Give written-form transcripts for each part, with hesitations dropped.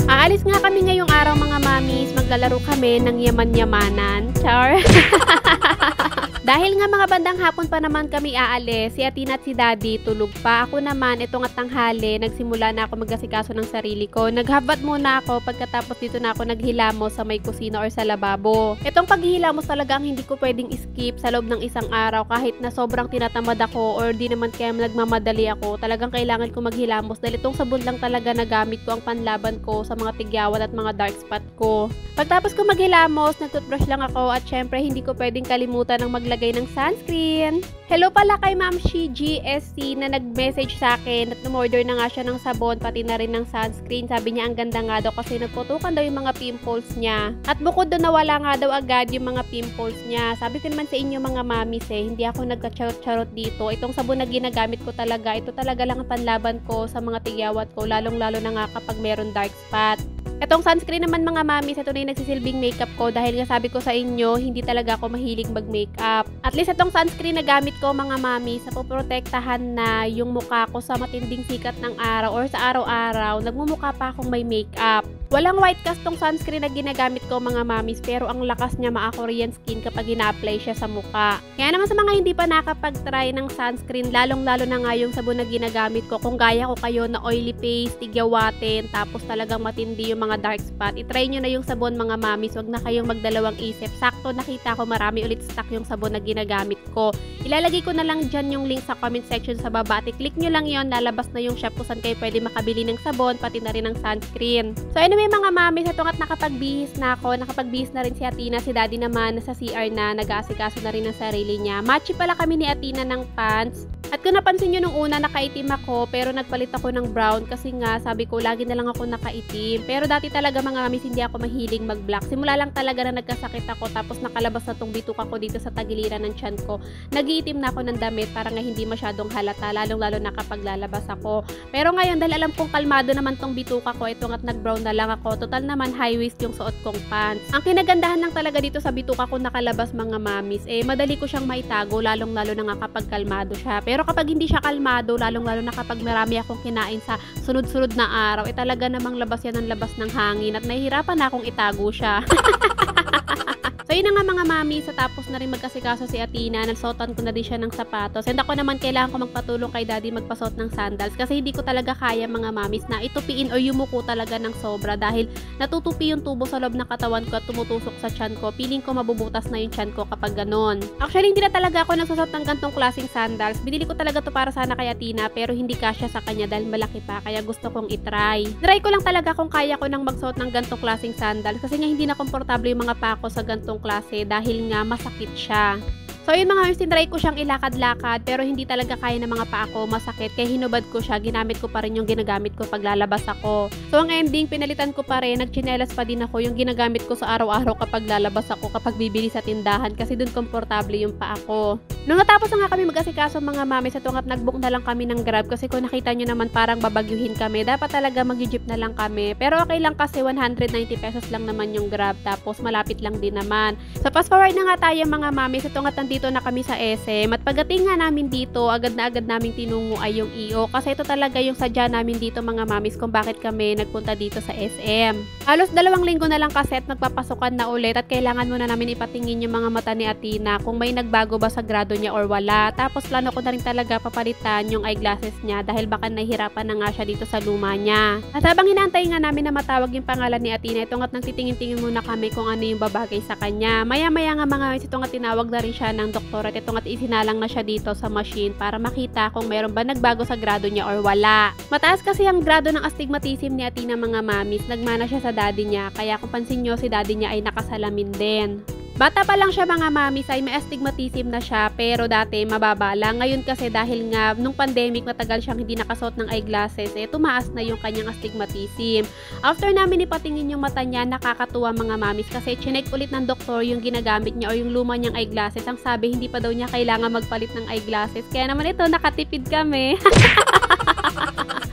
Aalis nga kami ngayong araw mga mamis, maglalaro kami ng yaman-yamanan. Char! Dahil nga mga bandang hapon pa naman kami aalis, si Athena at si Daddy tulog pa. Ako naman, itong at tanghali, nagsimula na ako mag-asikaso ng sarili ko. Naghabat muna ako, pagkatapos dito na ako naghilamos sa may kusina or sa lababo. Itong paghihilamos talaga ang hindi ko pwedeng skip sa loob ng isang araw kahit na sobrang tinatamad ako or di naman kaya nagmamadali ako. Talagang kailangan ko maghilamos dahil itong sabon lang talaga na gamit ko ang panlaban ko sa mga tigyawat at mga dark spot ko. Pagtapos ko maghilamos, nag-toothbrush lang ako at syempre hindi ko pwedeng kalimutan ng maglagay ng sunscreen. Hello pala kay Ma'am Shi GSC na nag-message sa akin at numorder na nga siya ng sabon pati na rin ng sunscreen. Sabi niya ang ganda nga daw kasi nagputukan daw yung mga pimples niya. At bukod doon nawala nga daw agad yung mga pimples niya. Sabi ko naman sa inyo mga mamis hindi ako nagka-charot-charot dito. Itong sabon na ginagamit ko talaga, ito talaga lang ang panlaban ko sa mga tigyawat ko, lalong-lalo na nga kapag meron dark spot. Etong sunscreen naman mga mamis, ito na yung nagsisilbing makeup ko dahil nga sabi ko sa inyo, hindi talaga ako mahilig mag-makeup. At least itong sunscreen na gamit ko mga mamis, napoprotektahan na yung mukha ko sa matinding sikat ng araw or sa araw-araw, nagmumukha pa akong may makeup. Walang white cast tong sunscreen na ginagamit ko mga mamis, pero ang lakas niya maa-Korean skin kapag ina-apply siya sa mukha. Kaya naman sa mga hindi pa nakapag-try ng sunscreen, lalong-lalo na nga yung sabon na ginagamit ko, kung gaya ko kayo na oily face, tigyawatin, tapos talagang matindi yung mga dark spot, itry nyo na yung sabon mga mamis, wag na kayong magdalawang isip. Sakto nakita ko marami ulit stock yung sabon na ginagamit ko. Ilalagay ko na lang dyan yung link sa comment section sa baba at i-click nyo lang yon, lalabas na yung shop kung saan kayo pwede makabili ng sabon, pati na rin ng sunscreen. So anyway mga mamis, ito at nakapagbihis na ako, nakapagbihis na rin si Athena, si Daddy naman sa CR na, nag-aasikaso na rin ng sarili niya. Matchy pala kami ni Athena ng pants. At kung napansin nyo nung una, nakaitim ako, pero nagpalit ako ng brown kasi nga, sabi ko, lagi na lang ako nakaitim. Pero dati talaga mga mamis, hindi ako mahilig mag-black. Simula lang talaga na nagkasakit ako, tapos nakalabas na tong bituka ko dito sa tagiliran ng tiyan ko. Nag-iitim na ako ng damit para nga hindi masyadong halata, lalong-lalo na kapag lalabas ako. Pero ngayon, dahil alam kong kalmado naman tong bituka ko, ito at nag-brown na lang ako. Total naman, high waist yung suot kong pants. Ang kinagandahan lang talaga dito sa bituka ko nakalabas mga mamis, madali ko siyang maitago, lalong-lalo na nga kapag kalmado siya. Pero kapag hindi siya kalmado, lalong-lalo na kapag marami akong kinain sa sunod-sunod na araw, talaga namang labas yan ng labas ng hangin at nahihirapan na akong itago siya. So yun na nga mga mami, sa tapos na rin magkasikaso si Athena, nagsuotan ko na din siya ng sapatos. And ako naman kailangan ko magpatulong kay Daddy magpasuot ng sandals kasi hindi ko talaga kaya mga mamis na itupiin o yumuko talaga ng sobra dahil natutupi yung tubo sa loob ng katawan ko at tumutusok sa tiyan ko. Feeling ko mabubutas na yung tiyan ko kapag ganon. Actually hindi na talaga ako nagsusuot ng gantong klaseng sandals. Binili ko talaga to para sana kay Athena pero hindi kasya sa kanya dahil malaki pa kaya gusto kong itry. Try ko lang talaga kung kaya ko nang magsuot ng gantong klaseng sandals kasi nga hindi na komportable yung mga pako sa gantong klase dahil nga masakit siya. So yun mga mamis, tinry ko siyang ilakad-lakad pero hindi talaga kaya ng mga paa ko, masakit. Kaya hinubad ko siya, ginamit ko pa rin yung ginagamit ko pag lalabas ako. So ang ending, pinalitan ko pa rin, nagchinelas pa din ako yung ginagamit ko sa araw-araw kapag lalabas ako, kapag bibili sa tindahan kasi dun komportable yung paa ko. Nung natapos na nga kami mag-asikaso mga mamis, ito nga't nag-book na lang kami ng Grab kasi kung nakita nyo naman parang babagyuhin kami, dapat talaga mag-jeep na lang kami. Pero okay lang kasi 190 pesos lang naman yung Grab tapos malapit lang din naman. So fast forward na nga tayo mga mamis, ito nga't nandito na kami sa SM at pagdating nga namin dito, agad na agad naming tinungo ay yung EO kasi ito talaga yung sadya namin dito mga mamis kung bakit kami nagpunta dito sa SM. Halos 2 linggo na lang kasi at nagpapasukan na ulit at kailangan muna namin ipatingin yung mga mata ni Athena kung may nagbago ba sa grado niya or wala. Tapos plano ko na rin talaga papalitan yung eyeglasses niya dahil baka nahihirapan na nga siya dito sa luma niya. At habang hinantay nga namin na matawag yung pangalan ni Athena, ito nga't nagtitingin-tingin muna kami kung ano yung babagay sa kanya. Maya-maya nga mga mamis, ito nga't tinawag na rin siya ng doktor at ito nga't isinalang na siya dito sa machine para makita kung meron ba nagbago sa grado niya or wala. Mataas kasi ang grado ng astigmatism ni Athena mga mamis, nagmana siya sa daddy niya kaya kung pansin nyo si daddy niya ay nakasalamin din. Bata pa lang siya mga mamis ay may astigmatism na siya pero dati mababa lang. Ngayon kasi dahil nga nung pandemic matagal siyang hindi nakasuot ng eyeglasses tumaas na yung kanyang astigmatism. After namin ipatingin yung mata niya, nakakatuwa mga mamis kasi chinek ulit ng doktor yung ginagamit niya o yung luma niyang eyeglasses. Ang sabi hindi pa daw niya kailangan magpalit ng eyeglasses kaya naman ito nakatipid kami.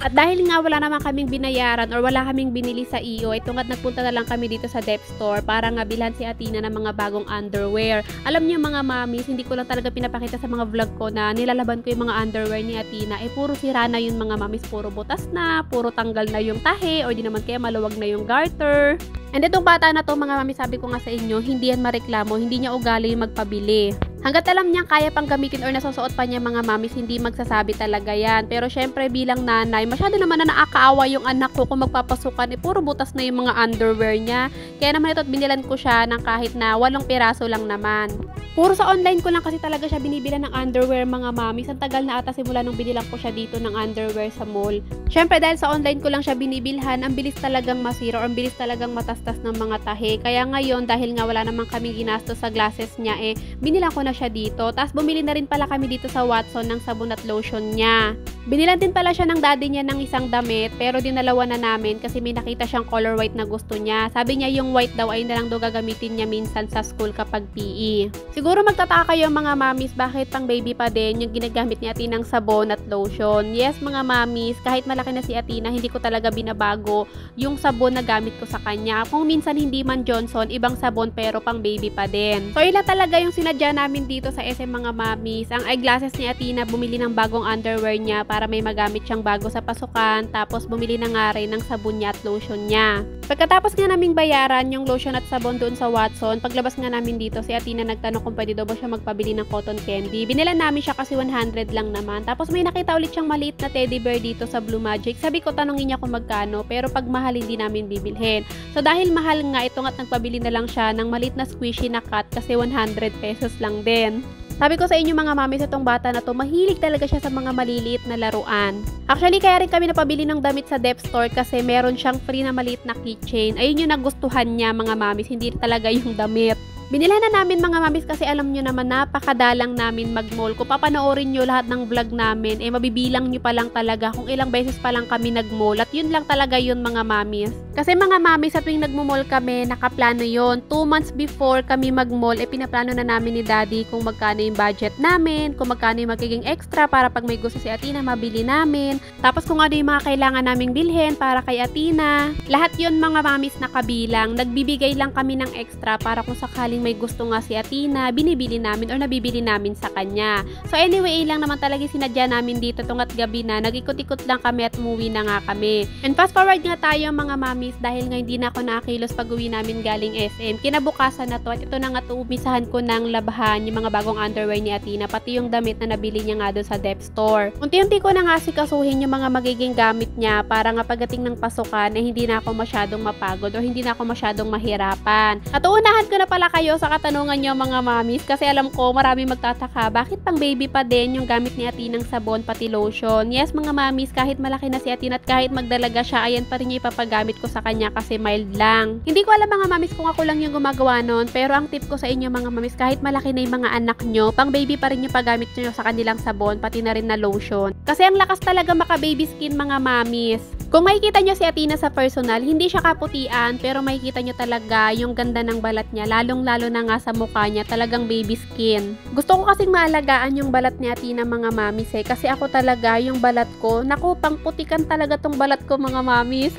At dahil nga wala naman kaming binayaran or wala kaming binili sa iyo, ay tungkat nagpunta na lang kami dito sa Dep Store para nga bilhan si Athena ng mga bagong underwear. Alam niyo mga mamis, hindi ko lang talaga pinapakita sa mga vlog ko na nilalaban ko yung mga underwear ni Athena. Puro sira na yun mga mamis, puro butas na, puro tanggal na yung tahe, o di naman kaya maluwag na yung garter. And itong bata na to mga mamis, sabi ko nga sa inyo, hindi yan mareklamo, hindi niya ugali magpabili. Hanggat alam niyang kaya pang gamitin or nasusuot pa niya mga mamis, hindi magsasabi talaga yan. Pero syempre bilang nanay, masyado naman na naakaawa yung anak ko kung magpapasukan. Puro butas na yung mga underwear niya. Kaya naman ito't binilan ko siya ng kahit na 8 piraso lang naman. Puro sa online ko lang kasi talaga siya binibilan ng underwear mga mamis. Ang tagal na ata simula nung binilang ko siya dito ng underwear sa mall. Syempre dahil sa online ko lang siya binibilhan, ang bilis talagang masira or ang bilis talagang matastas ng mga tahe. Kaya ngayon dahil nga wala naman kaming ginastos sa glasses niya, binilang ko na siya dito. Tapos bumili na rin pala kami dito sa Watson ng sabon at lotion niya. Binilan din pala siya ng daddy niya ng isang damit, pero dinalawa na namin kasi may nakita siyang color white na gusto niya. Sabi niya yung white daw ay na lang daw gagamitin niya minsan sa school kapag PE. Siguro magtataka kayo mga mamis, bakit pang baby pa din yung ginagamit ni Athena ng sabon at lotion. Yes mga mamis, kahit malaki na si Athena, hindi ko talaga binabago yung sabon na gamit ko sa kanya. Kung minsan hindi man Johnson, ibang sabon pero pang baby pa din. So ila talaga yung sinadya namin dito sa SM mga mamis. Ang eyeglasses ni Athena, bumili ng bagong underwear niya para may magamit siyang bago sa pasukan. Tapos bumili na nga rin ng sabon niya at lotion niya. Pagkatapos nga naming bayaran yung lotion at sabon doon sa Watson, paglabas nga namin dito, si Athena nagtanong kung pwede daw ba siya magpabili ng cotton candy. Binilan namin siya kasi 100 lang naman. Tapos may nakita ulit siyang maliit na teddy bear dito sa Blue Magic. Sabi ko tanongin niya kung magkano, pero pag mahal hindi namin bibilhin. So dahil mahal nga, ito nga't nagpabili na lang siya ng maliit na squishy na cut kasi 100 pesos lang din. Sabi ko sa inyo mga mamis, itong bata na to, mahilig talaga siya sa mga maliliit na laruan. Actually, kaya rin kami napabili ng damit sa Dep Store kasi meron siyang free na maliit na keychain. Ayun yung nagustuhan niya mga mamis, hindi talaga yung damit. Binilhan na namin mga mamis kasi alam nyo naman napakadalang namin mag-mall. Kung papanoorin nyo lahat ng vlog namin, mabibilang nyo pa lang talaga kung ilang beses pa lang kami nag-mall. At yun lang talaga yun mga mamis. Kasi mga mamis, sa tuwing nag-mall kami, nakaplano yun. 2 months before kami mag-mall, pinaplano na namin ni daddy kung magkano yung budget namin, kung magkano yung magiging extra para pag may gusto si Athena, mabili namin. Tapos kung ano yung mga kailangan naming bilhin para kay Athena. Lahat yun mga mamis nakabilang. Nagbibigay lang kami ng extra para kung sakaling may gusto nga si Athena, binibili namin or nabibili namin sa kanya. So anyway, lang naman talaga sinadya namin dito tungat gabi na, nag-ikot-ikot lang kami at umuwi na nga kami. And fast forward nga tayo mga mamis, dahil nga hindi na ako nakakilos pag uwi namin galing SM. Kinabukasan na to at ito na nga to, umisahan ko ng labahan yung mga bagong underwear ni Athena, pati yung damit na nabili niya nga doon sa Dep Store. Unti-unti ko na nga sikasuhin yung mga magiging gamit niya para nga pagdating ng pasukan hindi na ako masyadong mapagod o hindi na ako masyadong mahirapan. At uunahan ko na pala kayo sa katanungan niyo mga mamis kasi alam ko marami magtataka bakit pang baby pa din yung gamit ni Athena ng sabon pati lotion. Yes mga mamis, kahit malaki na si Athena at kahit magdalaga siya, ayan pa rin yung ipapagamit ko sa kanya kasi mild lang. Hindi ko alam mga mamis kung ako lang yung gumagawa nun, pero ang tip ko sa inyo mga mamis, kahit malaki na yung mga anak nyo, pang baby pa rin yung paggamit nyo sa kanilang sabon pati na rin na lotion. Kasi ang lakas talaga maka baby skin mga mamis. Kung makikita nyo si Athena sa personal, hindi siya kaputian, pero makikita nyo talaga yung ganda ng balat niya, lalong-lalo na nga sa mukha niya, talagang baby skin. Gusto ko kasing maalagaan yung balat ni Athena mga mamis kasi ako talaga, yung balat ko, naku, pang putikan talaga tong balat ko mga mamis.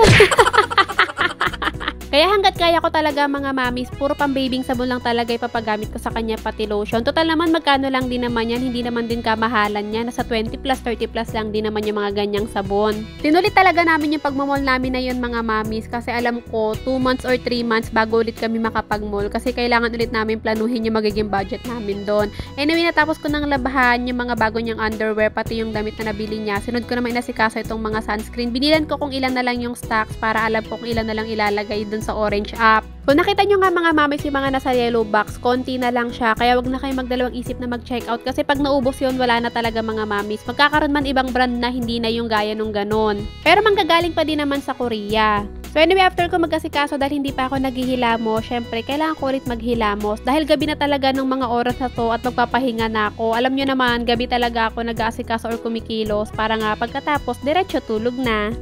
Kaya hanggat kaya ko talaga mga mamis, puro pang babing sabon lang talaga ipapagamit ko sa kanya pati lotion. Total naman magkano lang din naman yan, hindi naman din kamahalan yan. Nasa 20 plus, 30 plus lang din naman yung mga ganyang sabon. Tinulit talaga namin yung pagmamall namin na yun mga mamis kasi alam ko 2 months or 3 months bago ulit kami makapag-mall kasi kailangan ulit namin planuhin yung magiging budget namin doon. Anyway, natapos ko nang labahan yung mga bago niyang underwear pati yung damit na nabili niya. Sunod ko naman inasikaso itong mga sunscreen. Binilan ko kung ilan na lang yung stocks para alam ko kung ilan na lang ilalagay doon sa orange app. Kung nakita nyo nga mga mamis yung mga nasa yellow box, konti na lang siya. Kaya wag na kayo magdalawang isip na mag-check out kasi pag naubos yun, wala na talaga mga mamis. Magkakaroon man ibang brand na hindi na yung gaya nung ganon. Pero manggagaling pa din naman sa Korea. So anyway, after ko magkasikaso dahil hindi pa ako naghihilamos, syempre kailangan ko ulit maghilamos. Dahil gabi na talaga ng mga oras na to at magpapahinga na ako. Alam nyo naman, gabi talaga ako nag-aasikaso or kumikilos para nga pagkatapos, diretso tulog na.